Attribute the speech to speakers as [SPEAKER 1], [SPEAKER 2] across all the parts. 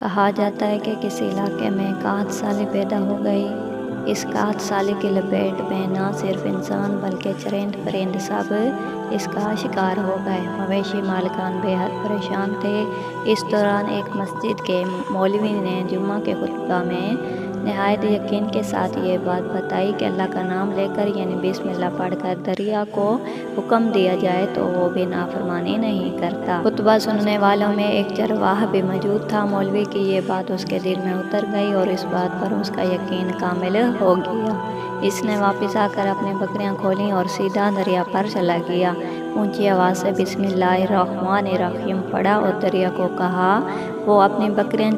[SPEAKER 1] کہا جاتا ہے کہ کسی علاقے میں کاہت سالی پیدا ہو گئی۔ اس کاہت سالی کی لپیٹ میں نہ صرف انسان بلکہ چرند پرند سب اس کا شکار ہو گئے۔ مویشی مالکان بے حد پریشان تھے۔ اس دوران ایک مسجد کے مولوی نے جمعہ کے خطبہ میں نہایت یقین کے ساتھ یہ بات بتائی کہ اللہ کا نام لے کر یعنی بسم اللہ پڑھ کر دریا کو حکم دیا جائے تو وہ بھی نافرمانی نہیں کرتا۔ خطبہ سننے والوں میں ایک چرواہا بھی موجود تھا۔ مولوی کی یہ بات اس کے دل میں اتر گئی اور اس بات پر اس کا یقین کامل ہو گیا۔ اس نے واپس آ کر اپنی بکریاں کھولیں اور سیدھا دریا پر چلا گیا۔ اونچی آواز سے بسم اللہ الرحمن الرحیم پڑھا اور دریا کو کہا وہ اپنی بکریاں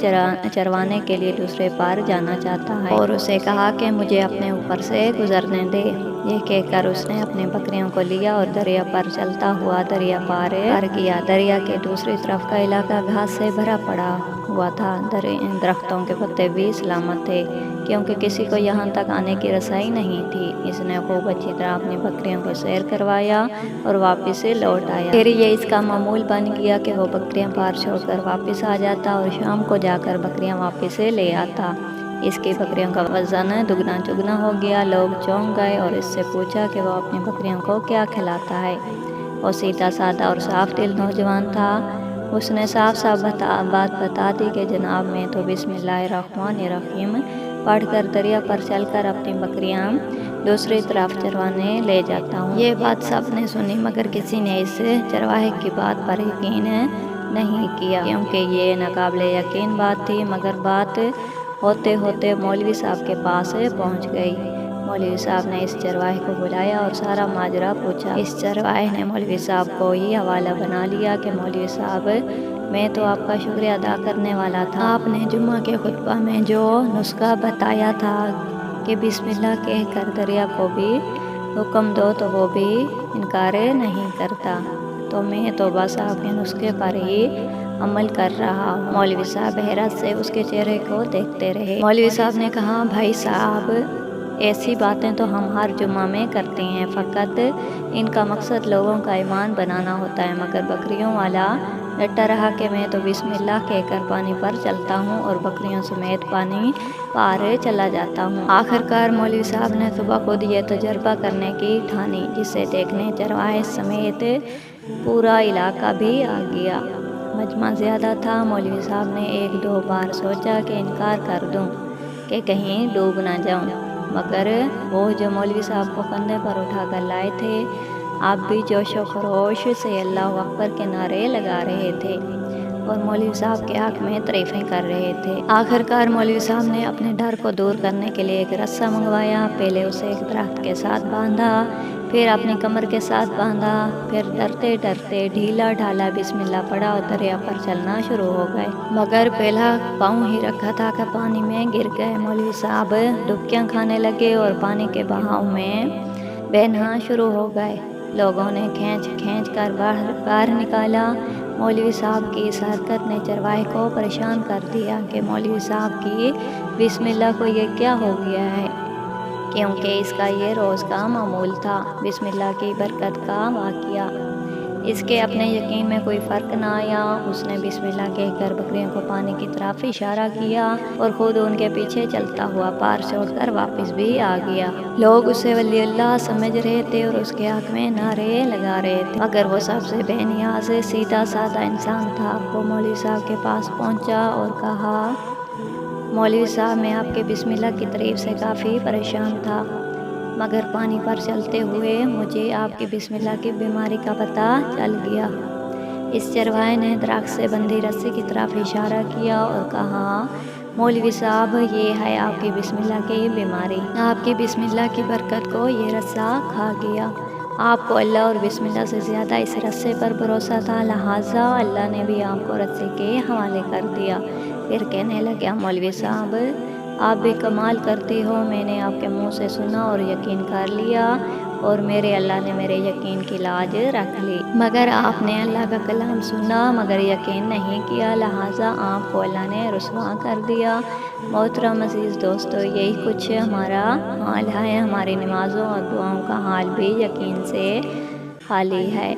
[SPEAKER 1] چروانے کے لیے دوسرے پار جانا چاہتا ہے اور اسے کہا کہ مجھے اپنے اوپر سے گزرنے دے۔ یہ کہہ کر اس نے اپنی بکریوں کو لیا اور دریا پر چلتا ہوا دریا پار کیا۔ دریا کے دوسری طرف کا علاقہ گھاس سے بھرا پڑا ہوا تھا۔ درختوں کے پتے بھی سلامت تھے کیونکہ کسی کو یہاں تک آنے کی رسائی نہیں تھی۔ اس نے خوب اچھی طرح اپنی بکریوں کو سیر کروایا اور واپس لوٹ آیا۔ پھر یہ اس کا معمول بن گیا کہ وہ بکریاں پار چھوڑ کر واپس آ جاتا اور شام کو جا کر بکریاں واپس لے آتا۔ اس کی بکریوں کا وزن دگنا چگنا ہو گیا۔ لوگ چونک گئے اور اس سے پوچھا کہ وہ اپنی بکریوں کو کیا کھلاتا ہے۔ وہ سیدھا سادہ اور صاف دل نوجوان تھا۔ اس نے صاف صاف بات بتا دی کہ جناب میں تو بسم اللہ الرحمن الرحیم پڑھ کر دریا پر چل کر اپنی بکریاں دوسری طرف چروانے لے جاتا ہوں۔ یہ بات سب نے سنی مگر کسی نے اس چرواہے کی بات پر یقین نہیں کیا کیونکہ یہ ناقابل یقین بات تھی، مگر بات ہوتے ہوتے مولوی صاحب کے پاس پہنچ گئی۔ مولوی صاحب نے اس چرواہے کو بلایا اور سارا ماجرا پوچھا۔ اس چرواہے نے مولوی صاحب کو یہ حوالہ بنا لیا کہ مولوی صاحب میں تو آپ کا شکریہ ادا کرنے والا تھا۔ آپ نے جمعہ کے خطبہ میں جو نسخہ بتایا تھا کہ بسم اللہ کہہ کر دریا کو بھی حکم دو تو وہ بھی انکار نہیں کرتا، تو میں تو بس آپ کے نسخے پر ہی عمل کر رہا ہوں۔ مولوی صاحب حیرت سے اس کے چہرے کو دیکھتے رہے۔ مولوی صاحب نے کہا بھائی صاحب ایسی باتیں تو ہم ہر جمعہ میں کرتے ہیں، فقط ان کا مقصد لوگوں کا ایمان بنانا ہوتا ہے، مگر بکریوں والا ڈٹا رہا کہ میں تو بسم اللہ کہہ کر پانی پر چلتا ہوں اور بکریوں سمیت پانی پار چلا جاتا ہوں۔ آخرکار مولوی صاحب نے صبح خود یہ تجربہ کرنے کی ٹھانی، جسے دیکھنے چرواہے سمیت پورا علاقہ بھی آ گیا۔ مجمع زیادہ تھا۔ مولوی صاحب نے ایک دو بار سوچا کہ انکار کر دوں کہ کہیں ڈوب نہ جاؤں، مگر وہ جو مولوی صاحب کو کندھے پر اٹھا کر لائے تھے اب بھی جوش و خروش سے اللہ اکبر کے نعرے لگا رہے تھے اور مولوی صاحب کے حق میں تعریفیں کر رہے تھے۔ آخرکار مولوی صاحب نے اپنے ڈر کو دور کرنے کے لیے ایک رسہ منگوایا۔ پہلے اسے ایک درخت کے ساتھ باندھا، پھر اپنی کمر کے ساتھ باندھا، پھر ڈرتے ڈرتے ڈھیلا ڈھالا بسم اللہ پڑھا اور دریا پر چلنا شروع ہو گئے، مگر پہلا پاؤں ہی رکھا تھا کہ پانی میں گر گئے۔ مولوی صاحب ڈبکیاں کھانے لگے اور پانی کے بہاؤ میں بہنا شروع ہو گئے۔ لوگوں نے کھینچ کھینچ کر باہر نکالا۔ مولوی صاحب کی اس حرکت نے چرواہے کو پریشان کر دیا کہ مولوی صاحب کی بسم اللہ کو یہ کیا ہو گیا ہے، کیونکہ اس کا یہ روز کا معمول تھا۔ بسم اللہ کی برکت کا واقعہ۔ اس کے اپنے یقین میں کوئی فرق نہ آیا۔ اس نے بسم اللہ کہہ کر بکریوں کو پانی کی طرف اشارہ کیا اور خود ان کے پیچھے چلتا ہوا پار چھوڑ کر واپس بھی آ گیا۔ لوگ اسے ولی اللہ سمجھ رہے تھے اور اس کے حق میں نعرے لگا رہے تھے، مگر وہ سب سے بے نیاز سیدھا سادہ انسان تھا۔ وہ مولوی صاحب کے پاس پہنچا اور کہا مولوی صاحب میں آپ کے بسم اللہ کی تعریف سے کافی پریشان تھا، مگر پانی پر چلتے ہوئے مجھے آپ کی بسم اللہ کی بیماری کا پتہ چل گیا۔ اس چرواہے نے درخت سے بندھی رسی کی طرف اشارہ کیا اور کہا مولوی صاحب یہ ہے آپ کی بسم اللہ کی بیماری۔ آپ کی بسم اللہ کی برکت کو یہ رسہ کھا گیا۔ آپ کو اللہ اور بسم اللہ سے زیادہ اس رسے پر بھروسہ تھا، لہٰذا اللہ نے بھی آپ کو رسے کے حوالے کر دیا۔ پھر کہنے لگا مولوی صاحب آپ بھی کمال کرتے ہو، میں نے آپ کے منہ سے سنا اور یقین کر لیا اور میرے اللہ نے میرے یقین کی لاج رکھ لی، مگر آپ نے اللہ کا کلام سنا مگر یقین نہیں کیا، لہٰذا آپ کو اللہ نے رسوا کر دیا۔ محترم عزیز دوستو، یہی کچھ ہمارا حال ہے۔ ہماری نمازوں اور دعاؤں کا حال بھی یقین سے خالی ہے۔